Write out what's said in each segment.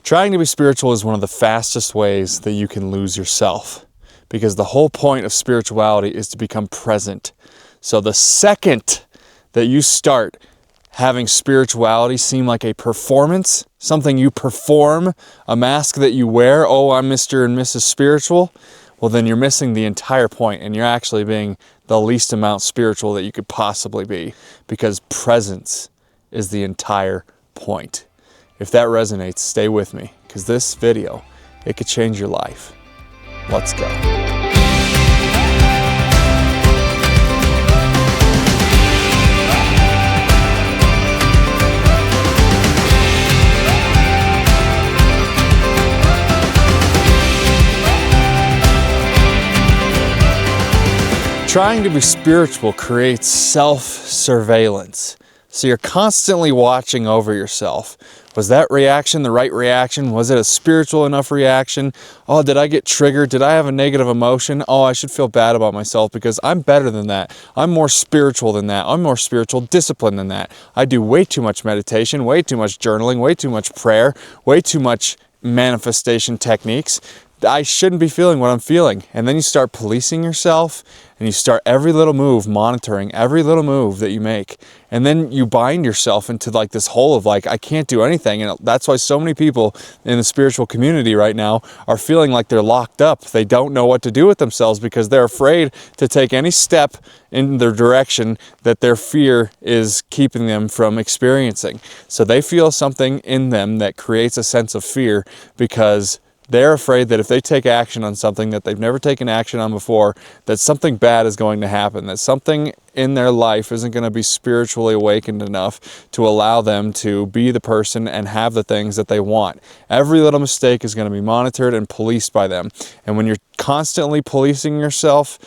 Trying to be spiritual is one of the fastest ways that you can lose yourself, because the whole point of spirituality is to become present. So the second that you start having spirituality seem like a performance, something you perform, a mask that you wear, oh, I'm Mr. and Mrs. Spiritual, well, then you're missing the entire point, and you're actually being the least amount spiritual that you could possibly be, because presence is the entire point. If that resonates, stay with me, because this video, it could change your life. Let's go. Trying to be spiritual creates self-surveillance. So you're constantly watching over yourself. Was that reaction the right reaction? Was it a spiritual enough reaction? Oh, did I get triggered? Did I have a negative emotion? Oh, I should feel bad about myself because I'm better than that. I'm more spiritual than that. I'm more spiritual disciplined than that. I do way too much meditation, way too much journaling, way too much prayer, way too much manifestation techniques. I shouldn't be feeling what I'm feeling. And then you start policing yourself, and you start every little move, monitoring every little move that you make. And then you bind yourself into like this hole of like, I can't do anything. And that's why so many people in the spiritual community right now are feeling like they're locked up. They don't know what to do with themselves because they're afraid to take any step in their direction that their fear is keeping them from experiencing. So they feel something in them that creates a sense of fear because they're afraid that if they take action on something that they've never taken action on before, that something bad is going to happen, that something in their life isn't going to be spiritually awakened enough to allow them to be the person and have the things that they want. Every little mistake is going to be monitored and policed by them. And when you're constantly policing yourself,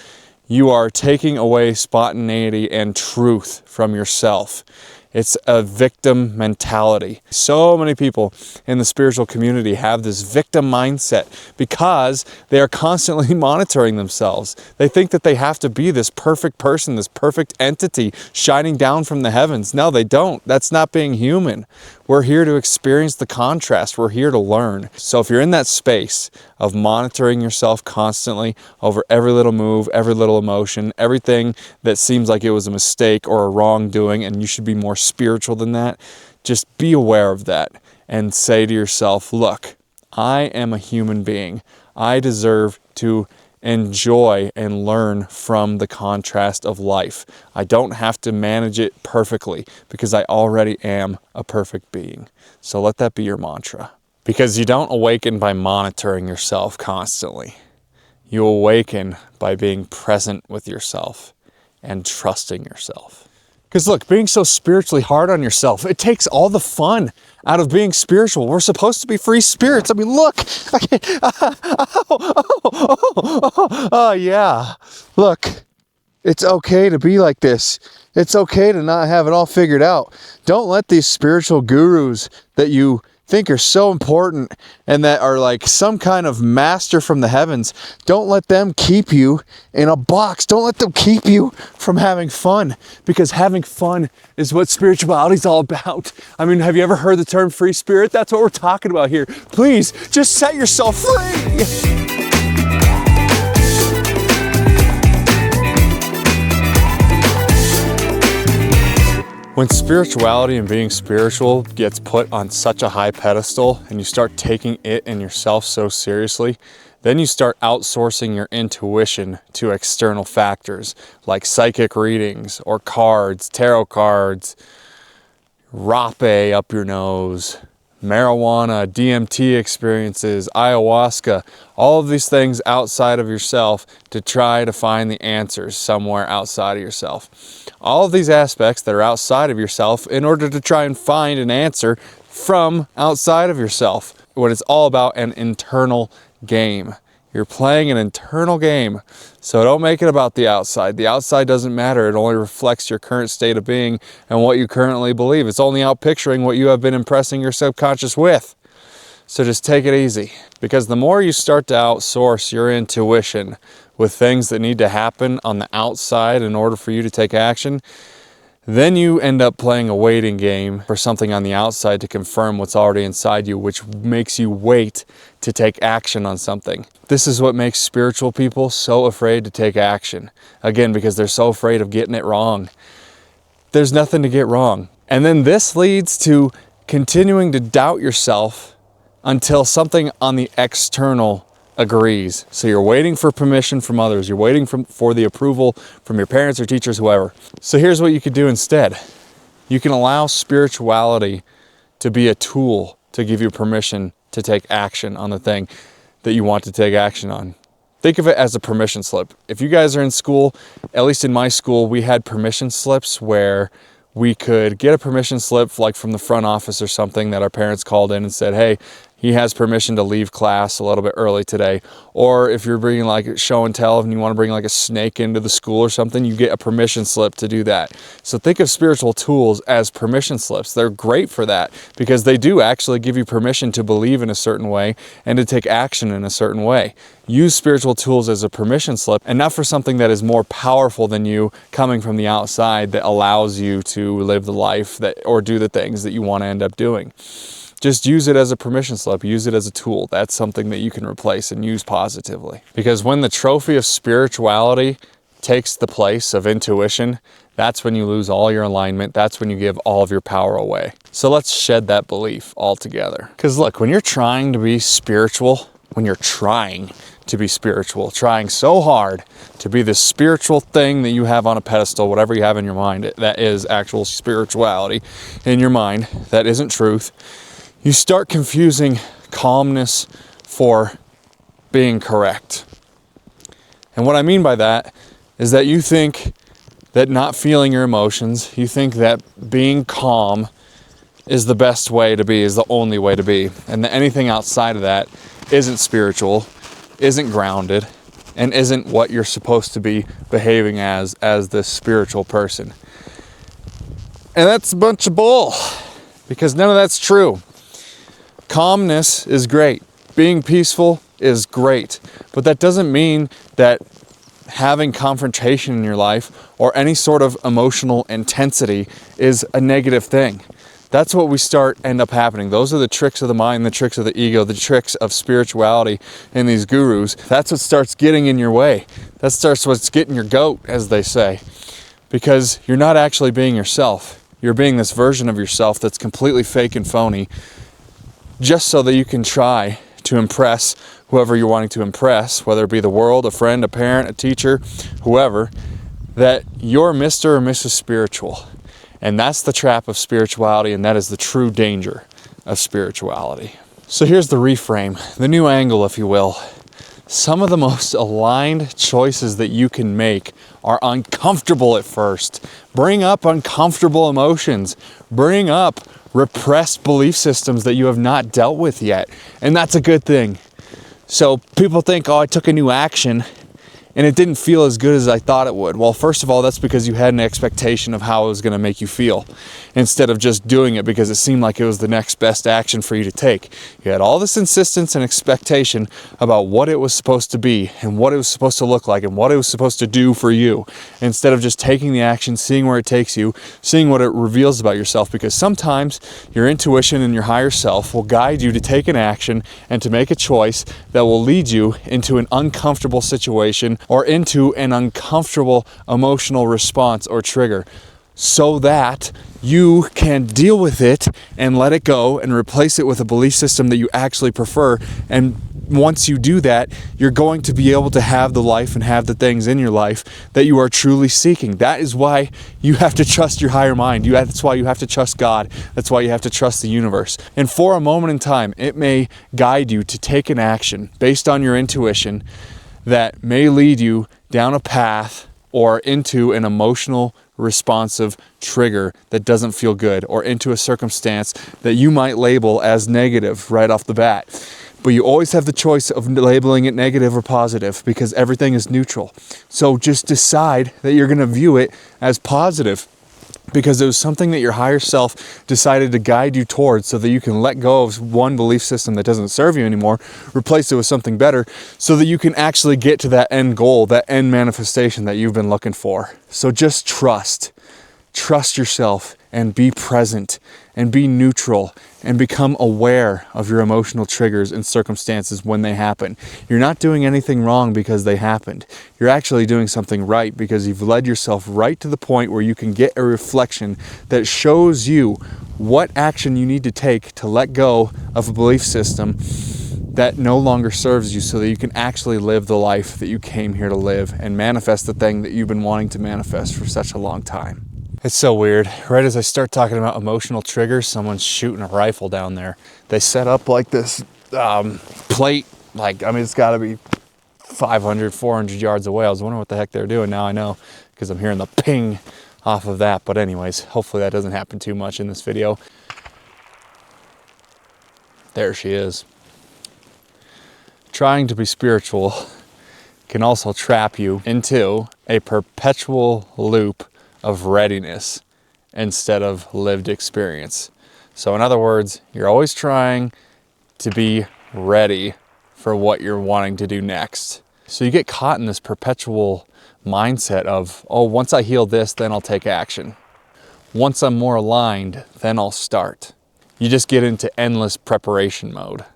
you are taking away spontaneity and truth from yourself. It's a victim mentality. So many people in the spiritual community have this victim mindset because they are constantly monitoring themselves. They think that they have to be this perfect person, this perfect entity shining down from the heavens. No, they don't. That's not being human. We're here to experience the contrast. We're here to learn. So if you're in that space of monitoring yourself constantly over every little move, every little emotion, everything that seems like it was a mistake or a wrongdoing and you should be more spiritual than that, just be aware of that and say to yourself, look, I am a human being. I deserve to enjoy and learn from the contrast of life. I don't have to manage it perfectly because I already am a perfect being. So let that be your mantra. Because you don't awaken by monitoring yourself constantly. You awaken by being present with yourself and trusting yourself. Because look, being so spiritually hard on yourself, it takes all the fun out of being spiritual. We're supposed to be free spirits. I mean, look. Oh, yeah. Look, it's okay to be like this. It's okay to not have it all figured out. Don't let these spiritual gurus that you think are so important and that are like some kind of master from the heavens, don't let them keep you in a box. Don't let them keep you from having fun, because having fun is what spirituality is all about. I mean, have you ever heard the term free spirit? That's what we're talking about here. Please just set yourself free. When spirituality and being spiritual gets put on such a high pedestal and you start taking it and yourself so seriously, then you start outsourcing your intuition to external factors like psychic readings or cards, tarot cards, rapé up your nose, marijuana, DMT experiences, ayahuasca, all of these things outside of yourself to try to find the answers somewhere outside of yourself. All of these aspects that are outside of yourself in order to try and find an answer from outside of yourself, when it's all about an internal game. You're playing an internal game, so don't make it about the outside. The outside doesn't matter. It only reflects your current state of being and what you currently believe. It's only out picturing what you have been impressing your subconscious with. So just take it easy, because the more you start to outsource your intuition with things that need to happen on the outside in order for you to take action, Then you end up playing a waiting game for something on the outside to confirm what's already inside you, which makes you wait to take action on something. This is what makes spiritual people so afraid to take action. Again, because they're so afraid of getting it wrong. There's nothing to get wrong. And then this leads to continuing to doubt yourself until something on the external agrees. So you're waiting for permission from others. You're waiting for the approval from your parents or teachers, whoever. So here's what you could do instead. You can allow spirituality to be a tool to give you permission to take action on the thing that you want to take action on. Think of it as a permission slip. If you guys are in school, at least in my school, we had permission slips where we could get a permission slip like from the front office or something that our parents called in and said, hey, he has permission to leave class a little bit early today. Or if you're bringing like show and tell and you want to bring like a snake into the school or something, you get a permission slip to do that. So think of spiritual tools as permission slips. They're great for that because they do actually give you permission to believe in a certain way and to take action in a certain way. Use spiritual tools as a permission slip and not for something that is more powerful than you coming from the outside that allows you to live the life that or do the things that you want to end up doing. Just use it as a permission slip. Use it as a tool. That's something that you can replace and use positively. Because when the trophy of spirituality takes the place of intuition, that's when you lose all your alignment. That's when you give all of your power away. So let's shed that belief altogether. Because look, when you're trying to be spiritual, trying so hard to be this spiritual thing that you have on a pedestal, whatever you have in your mind, that is actual spirituality in your mind, that isn't truth. You start confusing calmness for being correct. And what I mean by that is that you think that not feeling your emotions, you think that being calm is the best way to be, is the only way to be. And that anything outside of that isn't spiritual, isn't grounded, and isn't what you're supposed to be behaving as this spiritual person. And that's a bunch of bull, because none of that's true. Calmness is great. Being peaceful is great. But that doesn't mean that having confrontation in your life or any sort of emotional intensity is a negative thing. That's what we end up happening. Those are the tricks of the mind, the tricks of the ego, the tricks of spirituality and these gurus. That's what starts getting in your way. That starts what's getting your goat, as they say. Because you're not actually being yourself. You're being this version of yourself that's completely fake and phony, just so that you can try to impress whoever you're wanting to impress, whether it be the world, a friend, a parent, a teacher, whoever, that you're Mr. or Mrs. Spiritual. And that's the trap of spirituality, and that is the true danger of spirituality. So here's the reframe, the new angle, if you will. Some of the most aligned choices that you can make are uncomfortable at first. Bring up uncomfortable emotions. Bring up repressed belief systems that you have not dealt with yet. And that's a good thing. So people think, oh, I took a new action and it didn't feel as good as I thought it would. Well, first of all, that's because you had an expectation of how it was going to make you feel instead of just doing it because it seemed like it was the next best action for you to take. You had all this insistence and expectation about what it was supposed to be and what it was supposed to look like and what it was supposed to do for you instead of just taking the action, seeing where it takes you, seeing what it reveals about yourself, because sometimes your intuition and your higher self will guide you to take an action and to make a choice that will lead you into an uncomfortable situation or into an uncomfortable emotional response or trigger, so that you can deal with it and let it go and replace it with a belief system that you actually prefer. And once you do that, you're going to be able to have the life and have the things in your life that you are truly seeking. That is why you have to trust your higher mind. That's why you have to trust God. That's why you have to trust the universe. And for a moment in time, it may guide you to take an action based on your intuition that may lead you down a path or into an emotional responsive trigger that doesn't feel good, or into a circumstance that you might label as negative right off the bat. But you always have the choice of labeling it negative or positive, because everything is neutral. So just decide that you're going to view it as positive, because it was something that your higher self decided to guide you towards, so that you can let go of one belief system that doesn't serve you anymore, replace it with something better, so that you can actually get to that end goal, that end manifestation that you've been looking for. So just trust. trust yourself and be present and be neutral and become aware of your emotional triggers and circumstances when they happen. You're not doing anything wrong because they happened. You're actually doing something right because you've led yourself right to the point where you can get a reflection that shows you what action you need to take to let go of a belief system that no longer serves you, so that you can actually live the life that you came here to live and manifest the thing that you've been wanting to manifest for such a long time. It's so weird. Right as I start talking about emotional triggers, someone's shooting a rifle down there. They set up like this plate, it's got to be 500, 400 yards away. I was wondering what the heck they're doing. Now I know, because I'm hearing the ping off of that. But anyways, hopefully that doesn't happen too much in this video. There she is. Trying to be spiritual can also trap you into a perpetual loop of readiness instead of lived experience. So in other words, you're always trying to be ready for what you're wanting to do next. So you get caught in this perpetual mindset of, oh, once I heal this, then I'll take action. Once I'm more aligned, then I'll start. You just get into endless preparation mode.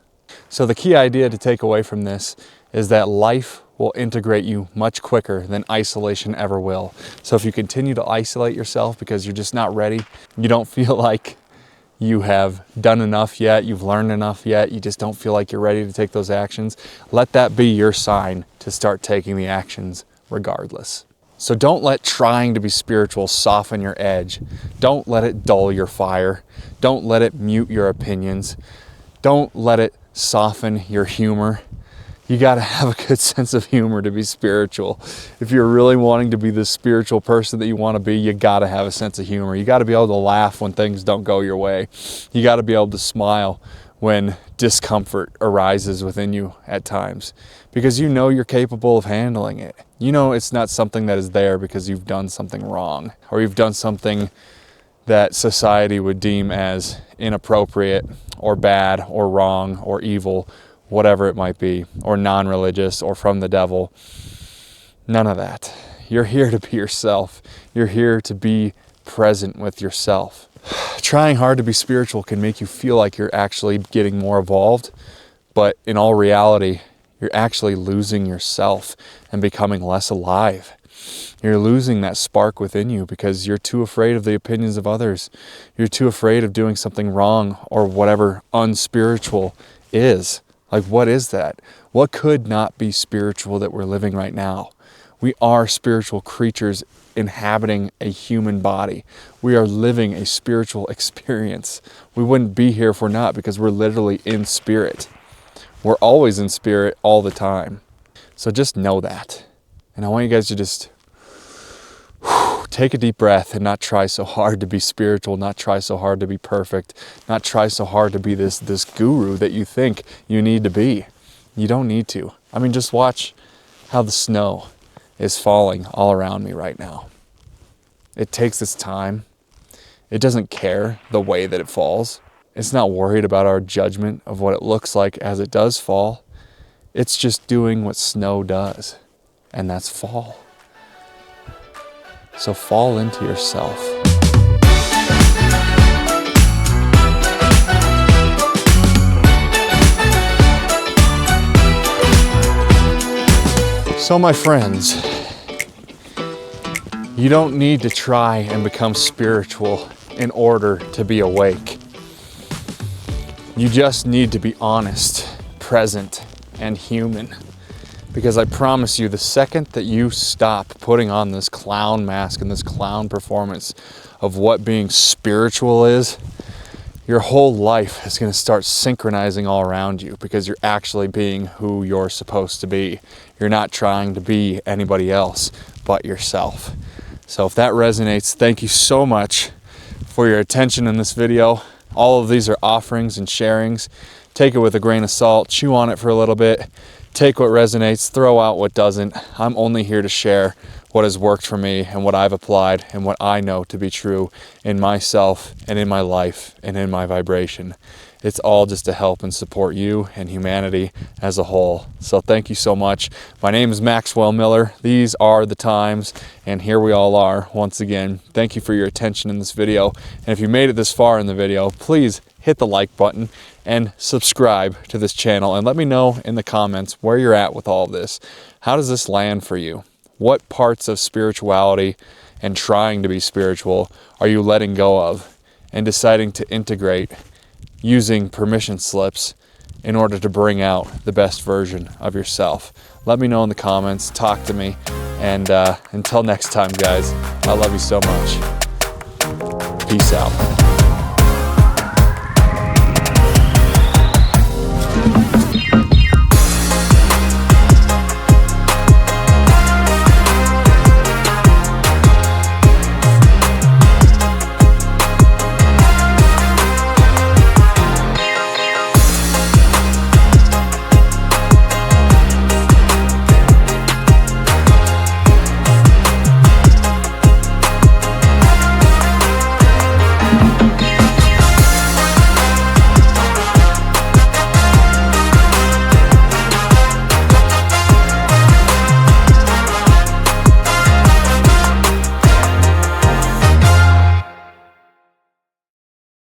So the key idea to take away from this is that life will integrate you much quicker than isolation ever will. So if you continue to isolate yourself because you're just not ready, you don't feel like you have done enough yet, you've learned enough yet, you just don't feel like you're ready to take those actions, let that be your sign to start taking the actions regardless. So don't let trying to be spiritual soften your edge. Don't let it dull your fire. Don't let it mute your opinions. Don't let it soften your humor. You got to have a good sense of humor to be spiritual. If you're really wanting to be the spiritual person that you want to be, you got to have a sense of humor. You got to be able to laugh when things don't go your way. You got to be able to smile when discomfort arises within you at times, because you know you're capable of handling it. You know it's not something that is there because you've done something wrong, or you've done something that society would deem as inappropriate or bad or wrong or evil, whatever it might be, or non-religious or from the devil. None of that. You're here to be yourself. You're here to be present with yourself. Trying hard to be spiritual can make you feel like you're actually getting more evolved, but in all reality, you're actually losing yourself and becoming less alive. You're losing that spark within you because you're too afraid of the opinions of others. You're too afraid of doing something wrong or whatever unspiritual is. Like, what is that? What could not be spiritual that we're living right now? We are spiritual creatures inhabiting a human body. We are living a spiritual experience. We wouldn't be here if we're not, because we're literally in spirit. We're always in spirit all the time. So just know that. And I want you guys to just take a deep breath and not try so hard to be spiritual, not try so hard to be perfect, not try so hard to be this guru that you think you need to be. You don't need to. I mean, just watch how the snow is falling all around me right now. It takes its time. It doesn't care the way that it falls. It's not worried about our judgment of what it looks like as it does fall. It's just doing what snow does, and that's fall. So fall into yourself. So my friends, you don't need to try and become spiritual in order to be awake. You just need to be honest, present, and human. Because I promise you, the second that you stop putting on this clown mask and this clown performance of what being spiritual is, your whole life is going to start synchronizing all around you, because you're actually being who you're supposed to be. You're not trying to be anybody else but yourself. So if that resonates, thank you so much for your attention in this video. All of these are offerings and sharings. Take it with a grain of salt, chew on it for a little bit. Take what resonates, throw out what doesn't. I'm only here to share what has worked for me and what I've applied and what I know to be true in myself and in my life and in my vibration. It's all just to help and support you and humanity as a whole. So thank you so much. My name is Maxwell Miller. These are the times, and here we all are once again. Thank you for your attention in this video. And if you made it this far in the video, please hit the like button and subscribe to this channel, and let me know in the comments where you're at with all of this. How does this land for you? What parts of spirituality and trying to be spiritual are you letting go of and deciding to integrate using permission slips in order to bring out the best version of yourself? Let me know in the comments, talk to me, and until next time, guys, I love you so much. Peace out.